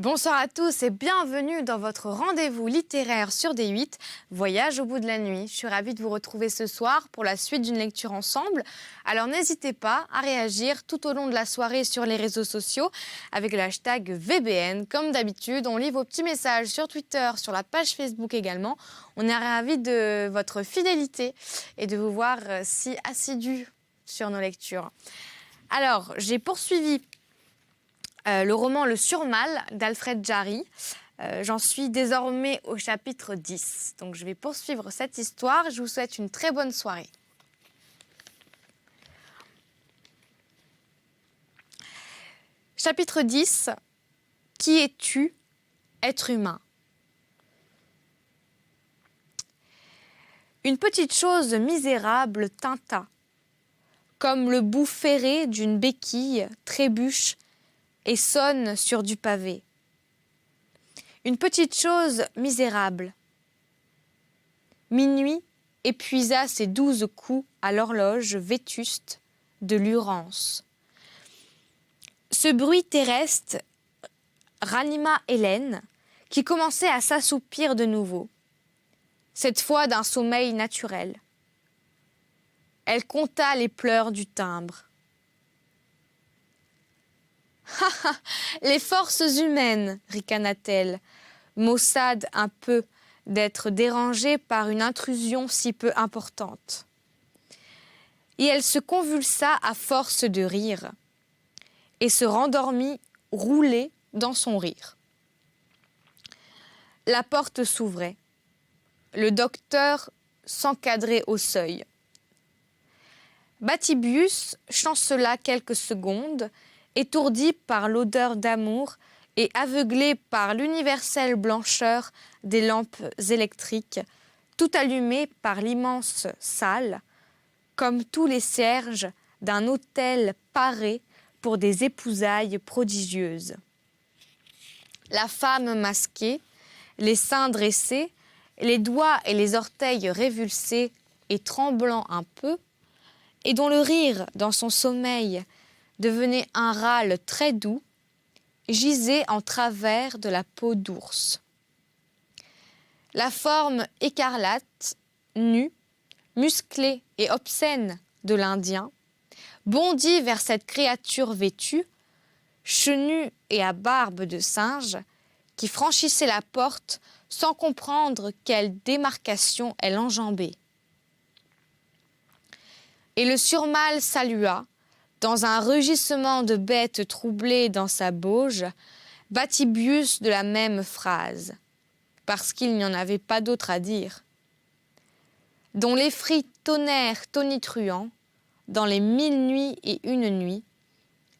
Bonsoir à tous et bienvenue dans votre rendez-vous littéraire sur D8, Voyage au bout de la nuit. Je suis ravie de vous retrouver ce soir pour la suite d'une lecture ensemble. Alors n'hésitez pas à réagir tout au long de la soirée sur les réseaux sociaux avec le hashtag VBN. Comme d'habitude, on lit vos petits messages sur Twitter, sur la page Facebook également. On est ravis de votre fidélité et de vous voir si assidus sur nos lectures. Alors, j'ai poursuivi le roman Le Surmal d'Alfred Jarry. J'en suis désormais au chapitre 10. Donc je vais poursuivre cette histoire. Je vous souhaite une très bonne soirée. Chapitre 10. Qui es-tu, être humain? Une petite chose misérable tinta, comme le bout ferré d'une béquille trébuche et sonne sur du pavé. Une petite chose misérable. Minuit épuisa ses 12 coups à l'horloge vétuste de l'urance. Ce bruit terrestre ranima Hélène, qui commençait à s'assoupir de nouveau, cette fois d'un sommeil naturel. Elle compta les pleurs du timbre. Les forces humaines, ricana-t-elle, maussade un peu d'être dérangée par une intrusion si peu importante. Et elle se convulsa à force de rire, et se rendormit roulée dans son rire. La porte s'ouvrait. Le docteur s'encadrait au seuil. Bathybius chancela quelques secondes, étourdi par l'odeur d'amour et aveuglé par l'universelle blancheur des lampes électriques, tout allumées par l'immense salle, comme tous les cierges d'un hôtel paré pour des épousailles prodigieuses. La femme masquée, les seins dressés, les doigts et les orteils révulsés et tremblant un peu, et dont le rire dans son sommeil devenait un râle très doux, gisait en travers de la peau d'ours. La forme écarlate, nue, musclée et obscène de l'Indien bondit vers cette créature vêtue, chenue et à barbe de singe, qui franchissait la porte sans comprendre quelle démarcation elle enjambait. Et le surmal salua, dans un rugissement de bête troublée dans sa bauge, Bathybius de la même phrase, parce qu'il n'y en avait pas d'autre à dire, dont l'effrit tonnerre tonitruant, dans les 1000 nuits et une nuit,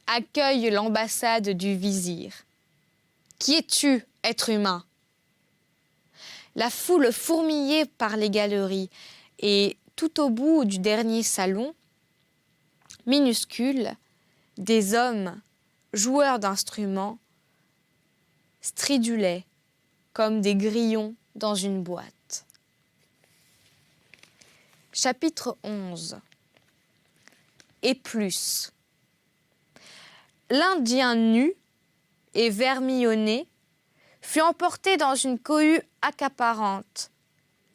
accueille l'ambassade du vizir. Qui es-tu, être humain? La foule fourmillait par les galeries, et tout au bout du dernier salon, minuscules, des hommes, joueurs d'instruments, stridulaient comme des grillons dans une boîte. Chapitre 11. Et plus. L'Indien nu et vermillonné fut emporté dans une cohue accaparante,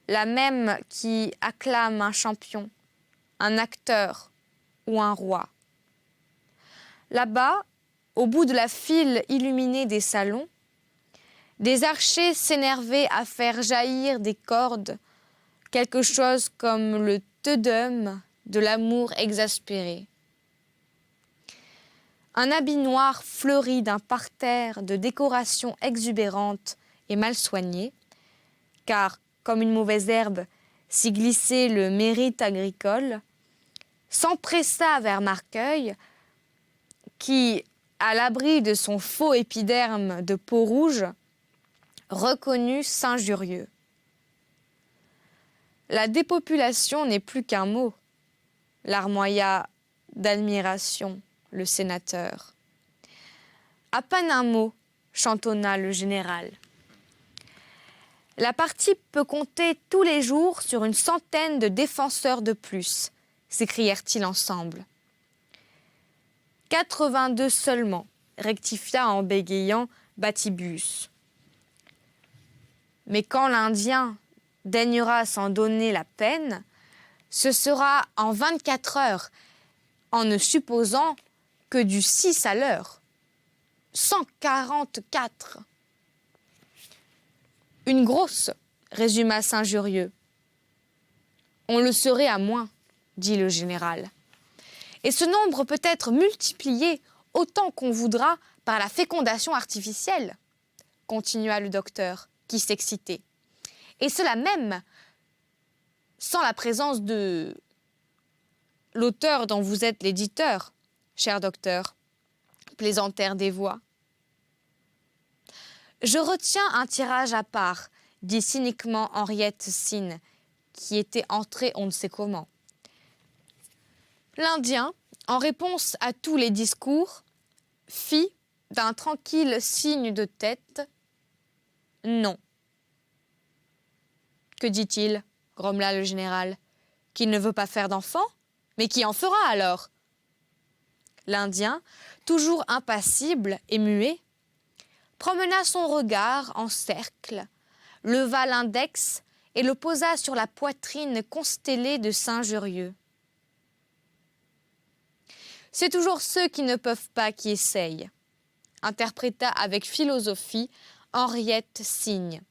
la même qui acclame un champion, un acteur ou un roi. Là-bas, au bout de la file illuminée des salons, des archers s'énervaient à faire jaillir des cordes, quelque chose comme le te deum de l'amour exaspéré. Un habit noir fleuri d'un parterre de décorations exubérantes et mal soignées, car, comme une mauvaise herbe, s'y glissait le mérite agricole, s'empressa vers Marcueil, qui, à l'abri de son faux épiderme de peau rouge, reconnut s'injurieux. La dépopulation n'est plus qu'un mot, larmoya d'admiration le sénateur. À peine un mot, chantonna le général. La partie peut compter tous les jours sur une centaine de défenseurs de plus, s'écrièrent-ils ensemble. 82 seulement, rectifia en bégayant Batibus. Mais quand l'Indien daignera s'en donner la peine, ce sera en 24 heures, en ne supposant que du 6 à l'heure. 144. Une grosse, résuma Saint-Jurieux. On le serait à moins, dit le général. Et ce nombre peut être multiplié autant qu'on voudra par la fécondation artificielle, continua le docteur, qui s'excitait. Et cela même sans la présence de l'auteur dont vous êtes l'éditeur, cher docteur, plaisantèrent des voix. Je retiens un tirage à part, dit cyniquement Henriette Sine, qui était entrée on ne sait comment. L'Indien, en réponse à tous les discours, fit d'un tranquille signe de tête « Non ». Que dit-il, grommela le général, qu'il ne veut pas faire d'enfant, mais qui en fera alors? L'Indien, toujours impassible et muet, promena son regard en cercle, leva l'index et le posa sur la poitrine constellée de Saint-Jurieux. C'est toujours ceux qui ne peuvent pas qui essayent, interpréta avec philosophie Henriette Signe.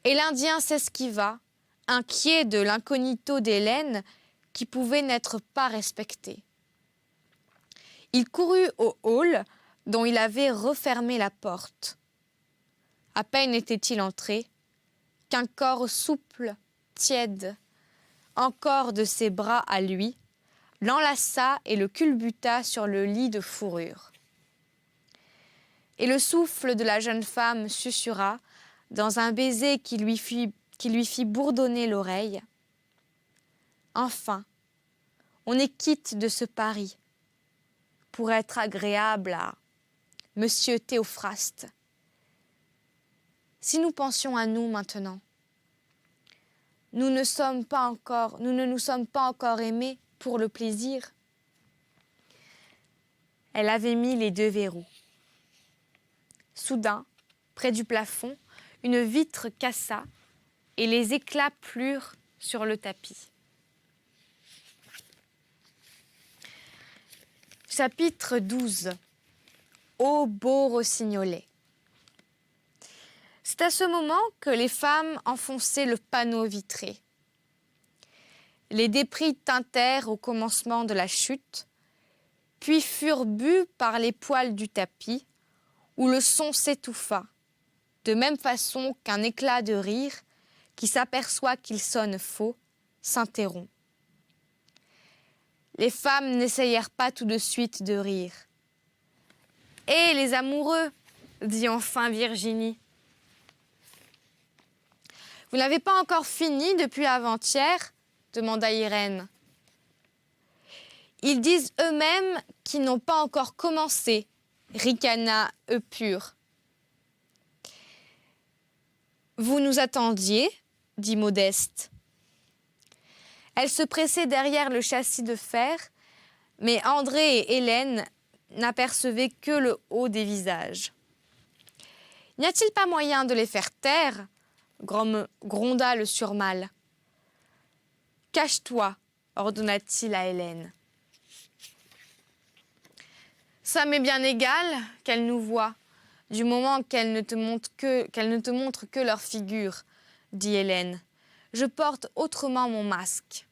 Et l'Indien s'esquiva, inquiet de l'incognito d'Hélène qui pouvait n'être pas respectée. Il courut au hall dont il avait refermé la porte. À peine était-il entré qu'un corps souple, tiède, encore de ses bras à lui, l'enlaça et le culbuta sur le lit de fourrure. Et le souffle de la jeune femme susurra, dans un baiser qui lui fit bourdonner l'oreille. Enfin, on est quitte de ce Paris pour être agréable à Monsieur Théophraste. Si nous pensions à nous maintenant, nous ne nous sommes pas encore aimés pour le plaisir. Elle avait mis les 2 verrous. Soudain, près du plafond, une vitre cassa et les éclats plurent sur le tapis. Chapitre 12. Ô beau rossignolet. C'est à ce moment que les femmes enfonçaient le panneau vitré. Les débris tintèrent au commencement de la chute, puis furent bus par les poils du tapis, où le son s'étouffa, de même façon qu'un éclat de rire, qui s'aperçoit qu'il sonne faux, s'interrompt. Les femmes n'essayèrent pas tout de suite de rire. « Hé, les amoureux !» dit enfin Virginie. « Vous n'avez pas encore fini depuis avant-hier ?» demanda Irène. « Ils disent eux-mêmes qu'ils n'ont pas encore commencé, » ricana Eupure. « Vous nous attendiez ?» dit Modeste. Elle se pressait derrière le châssis de fer, mais André et Hélène n'apercevaient que le haut des visages. « N'y a-t-il pas moyen de les faire taire ?» gronda le surmâle. « Cache-toi, ordonna-t-il à Hélène. « Ça m'est bien égal qu'elles nous voient, du moment qu'elles ne te montrent que leur figure, dit Hélène. Je porte autrement mon masque. »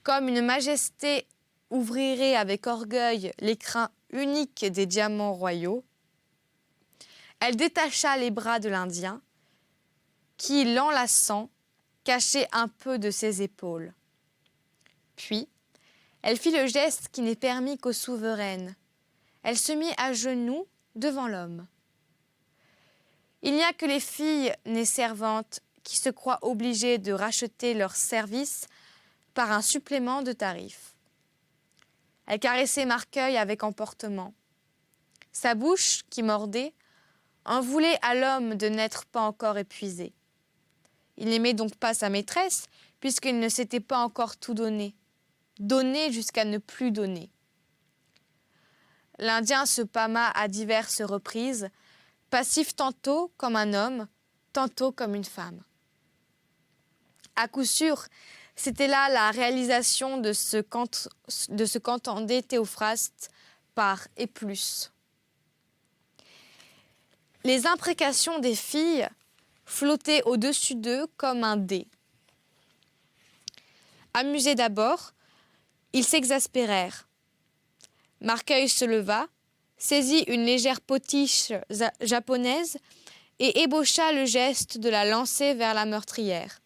Comme une majesté ouvrirait avec orgueil l'écrin unique des diamants royaux, elle détacha les bras de l'Indien, qui, l'enlaçant, cachait un peu de ses épaules. Puis, elle fit le geste qui n'est permis qu'aux souveraines. Elle se mit à genoux devant l'homme. Il n'y a que les filles nées servantes qui se croient obligées de racheter leurs services par un supplément de tarif. Elle caressait Marcueil avec emportement. Sa bouche, qui mordait, en voulait à l'homme de n'être pas encore épuisé. Il n'aimait donc pas sa maîtresse, puisqu'il ne s'était pas encore tout donné jusqu'à ne plus donner. l'Indien se pâma à diverses reprises, passif tantôt comme un homme, tantôt comme une femme. À coup sûr, c'était là la réalisation de ce qu'entendait Théophraste par « et plus ». Les imprécations des filles flottaient au-dessus d'eux comme un dé. Amusés d'abord, ils s'exaspérèrent. Marcueil se leva, saisit une légère potiche japonaise et ébaucha le geste de la lancer vers la meurtrière.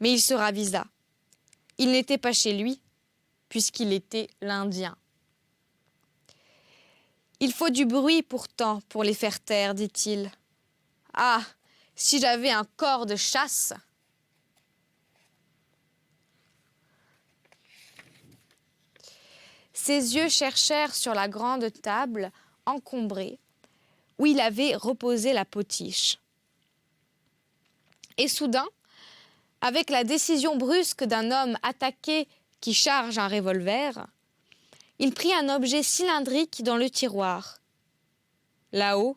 Mais il se ravisa. Il n'était pas chez lui, puisqu'il était l'Indien. « Il faut du bruit pourtant pour les faire taire, dit-il. Ah, si j'avais un corps de chasse !» Ses yeux cherchèrent sur la grande table encombrée, où il avait reposé la potiche. Et soudain, avec la décision brusque d'un homme attaqué qui charge un revolver, il prit un objet cylindrique dans le tiroir. Là-haut,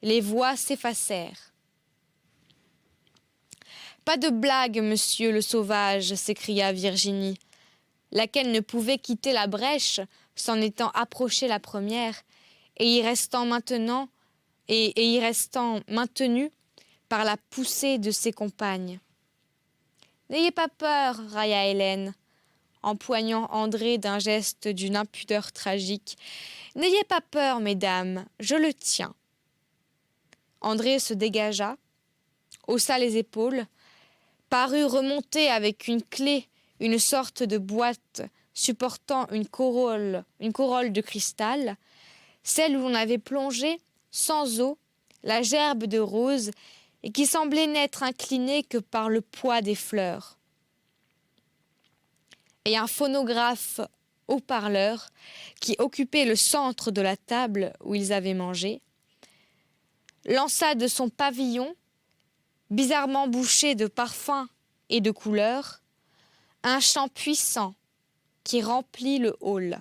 les voix s'effacèrent. « Pas de blague, monsieur le sauvage !» s'écria Virginie, laquelle ne pouvait quitter la brèche s'en étant approchée la première et y restant maintenue par la poussée de ses compagnes. « N'ayez pas peur, railla Hélène, empoignant André d'un geste d'une impudeur tragique. « N'ayez pas peur, mesdames, je le tiens. » André se dégagea, haussa les épaules, parut remonter avec une clé une sorte de boîte supportant une corolle de cristal, celle où l'on avait plongé, sans eau, la gerbe de rose et qui semblait n'être inclinée que par le poids des fleurs. Et un phonographe haut-parleur qui occupait le centre de la table où ils avaient mangé, lança de son pavillon, bizarrement bouché de parfums et de couleurs, un chant puissant qui remplit le hall.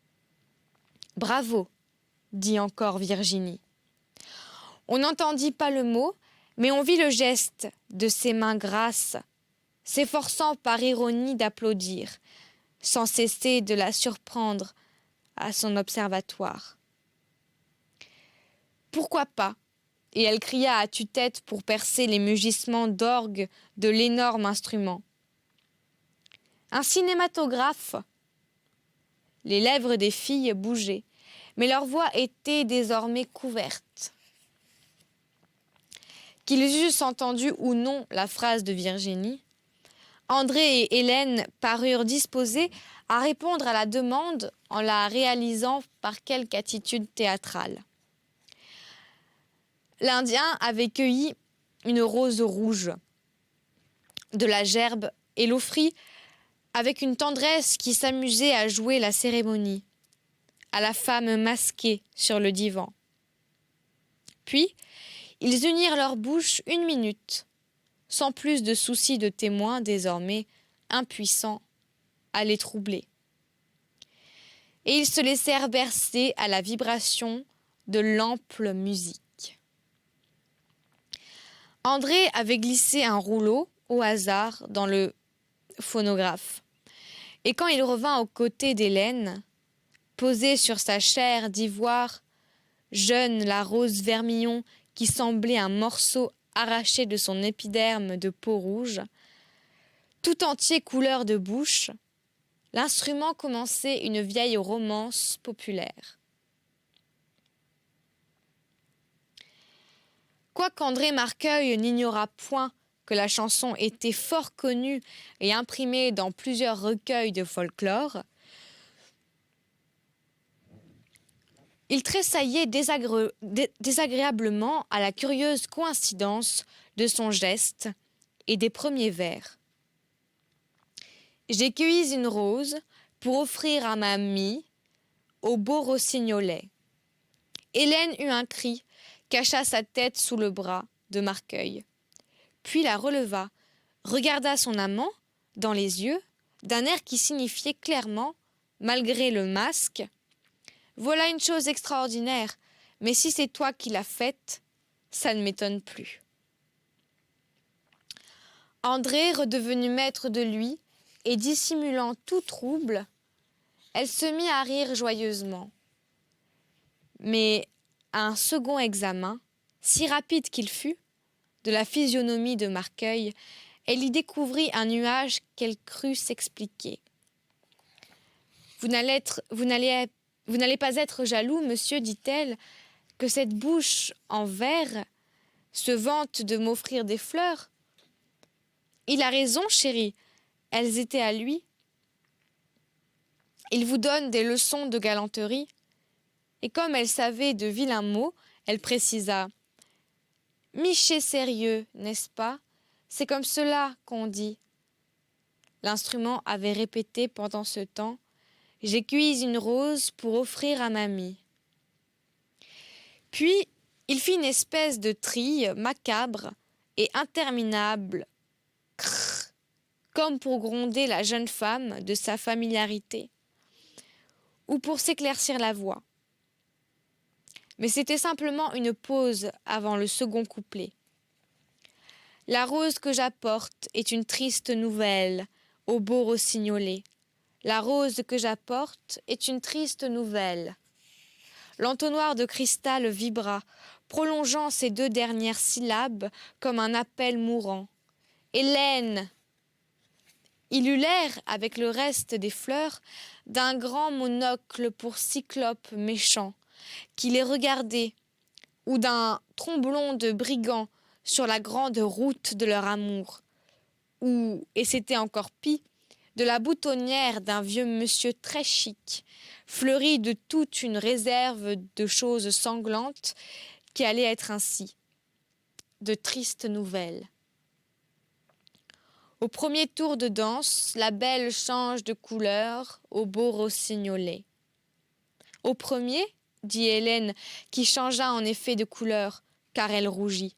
« Bravo !» dit encore Virginie. On n'entendit pas le mot, mais on vit le geste de ses mains grasses, s'efforçant par ironie d'applaudir, sans cesser de la surprendre à son observatoire. « Pourquoi pas ?» Et elle cria à tue-tête pour percer les mugissements d'orgue de l'énorme instrument. « Un cinématographe !» Les lèvres des filles bougeaient, mais leur voix était désormais couverte. Qu'ils eussent entendu ou non la phrase de Virginie, André et Hélène parurent disposés à répondre à la demande en la réalisant par quelque attitude théâtrale. L'Indien avait cueilli une rose rouge de la gerbe et l'offrit avec une tendresse qui s'amusait à jouer la cérémonie, à la femme masquée sur le divan. Puis, ils unirent leurs bouches 1 minute, sans plus de souci de témoins désormais impuissants à les troubler. Et ils se laissèrent bercer à la vibration de l'ample musique. André avait glissé un rouleau au hasard dans le phonographe. Et quand il revint aux côtés d'Hélène, posée sur sa chair d'ivoire, jeune la rose vermillon qui semblait un morceau arraché de son épiderme de peau rouge, tout entier couleur de bouche, l'instrument commençait une vieille romance populaire. Quoiqu'André Marcueil n'ignorât point que la chanson était fort connue et imprimée dans plusieurs recueils de folklore, il tressaillait désagréablement à la curieuse coïncidence de son geste et des premiers vers. « J'ai cueilli une rose pour offrir à ma amie au beau rossignolet. » Hélène eut un cri, cacha sa tête sous le bras de Marcueil, puis la releva, regarda son amant dans les yeux d'un air qui signifiait clairement malgré le masque. Voilà une chose extraordinaire, mais si c'est toi qui l'as faite, ça ne m'étonne plus. André, redevenu maître de lui, et dissimulant tout trouble, elle se mit à rire joyeusement. Mais à un second examen, si rapide qu'il fut, de la physionomie de Marcueil, elle y découvrit un nuage qu'elle crut s'expliquer. Vous n'allez pas être jaloux, monsieur, dit-elle, que cette bouche en verre se vante de m'offrir des fleurs. Il a raison, chérie, elles étaient à lui. Il vous donne des leçons de galanterie. Et comme elle savait de vilains mots, elle précisa. Miché sérieux, n'est-ce pas? C'est comme cela qu'on dit. L'instrument avait répété pendant ce temps. J'ai cueilli une rose pour offrir à mamie. Puis, il fit une espèce de trille macabre et interminable, crrr, comme pour gronder la jeune femme de sa familiarité, ou pour s'éclaircir la voix. Mais c'était simplement une pause avant le second couplet. La rose que j'apporte est une triste nouvelle, au beau rossignolet. La rose que j'apporte est une triste nouvelle. L'entonnoir de cristal vibra, prolongeant ces deux dernières syllabes comme un appel mourant. Hélène! Il eut l'air, avec le reste des fleurs, d'un grand monocle pour cyclope méchant, qui les regardait, ou d'un tromblon de brigands sur la grande route de leur amour, ou, et c'était encore pis, de la boutonnière d'un vieux monsieur très chic, fleuri de toute une réserve de choses sanglantes qui allaient être ainsi, de tristes nouvelles. Au premier tour de danse, la belle change de couleur au beau rossignolet. Au premier, dit Hélène, qui changea en effet de couleur, car elle rougit.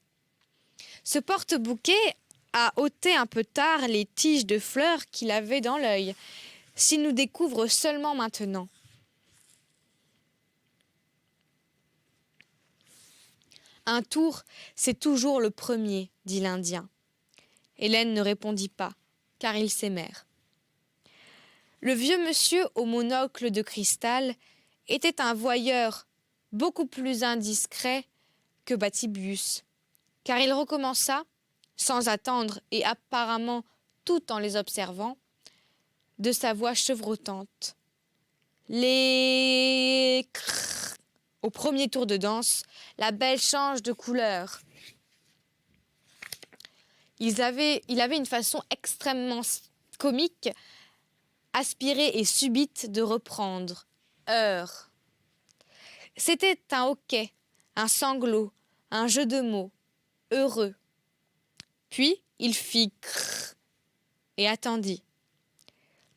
Ce porte-bouquet a ôté un peu tard les tiges de fleurs qu'il avait dans l'œil, s'il nous découvre seulement maintenant. Un tour, c'est toujours le premier, dit l'Indien. Hélène ne répondit pas, car ils s'aimèrent. Le vieux monsieur au monocle de cristal était un voyeur beaucoup plus indiscret que Bathybius, car il recommença, sans attendre et apparemment tout en les observant, de sa voix chevrotante. Les crrr. Au premier tour de danse, la belle change de couleur. Il avait une façon extrêmement comique, aspirée et subite de reprendre. Heure. C'était un hoquet, un sanglot, un jeu de mots, heureux. Puis il fit crrr et attendit,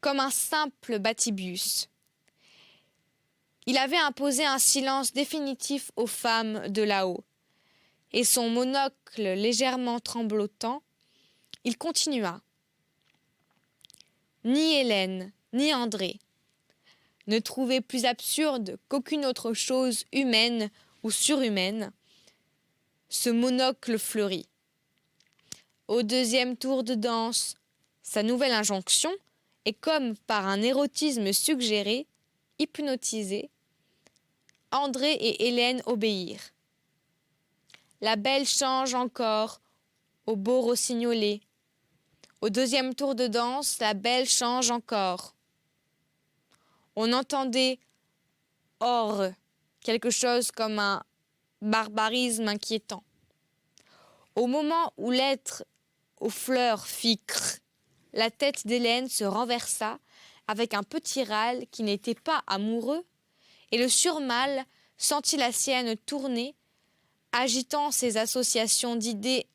comme un simple Bathybius. Il avait imposé un silence définitif aux femmes de là-haut, et son monocle légèrement tremblotant, il continua. Ni Hélène, ni André ne trouvaient plus absurde qu'aucune autre chose humaine ou surhumaine ce monocle fleuri. Au deuxième tour de danse, sa nouvelle injonction, et comme par un érotisme suggéré, hypnotisé, André et Hélène obéirent. La belle change encore au beau rossignolet. Au deuxième tour de danse, la belle change encore. On entendait hors quelque chose comme un barbarisme inquiétant. Au moment où l'être aux fleurs fit crrr, la tête d'Hélène se renversa avec un petit râle qui n'était pas amoureux, et le surmâle sentit la sienne tourner, agitant ses associations d'idées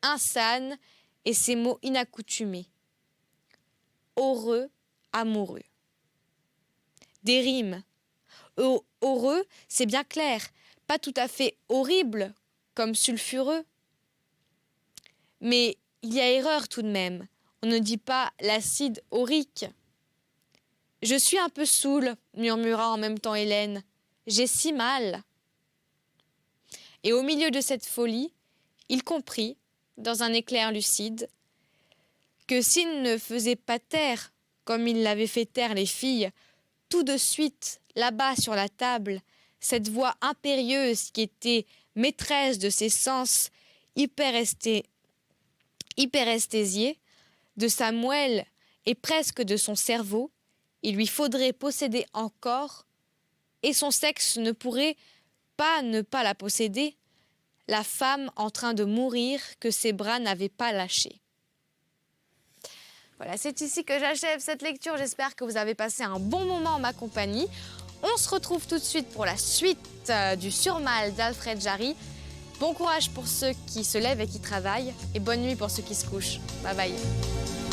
insanes et ses mots inaccoutumés. Heureux, amoureux. Des rimes. Heureux, c'est bien clair, pas tout à fait horrible, comme sulfureux. Mais il y a erreur tout de même. On ne dit pas l'acide aurique. Je suis un peu saoule, murmura en même temps Hélène. J'ai si mal. Et au milieu de cette folie, il comprit, dans un éclair lucide, que s'il ne faisait pas taire, comme il l'avait fait taire les filles, tout de suite, là-bas sur la table, cette voix impérieuse qui était maîtresse de ses sens hyperesthésiés, de sa moelle et presque de son cerveau, il lui faudrait posséder encore, et son sexe ne pourrait pas ne pas la posséder, la femme en train de mourir que ses bras n'avaient pas lâchée. Voilà, c'est ici que j'achève cette lecture. J'espère que vous avez passé un bon moment en ma compagnie. On se retrouve tout de suite pour la suite du Surmal d'Alfred Jarry. Bon courage pour ceux qui se lèvent et qui travaillent, et bonne nuit pour ceux qui se couchent. Bye bye.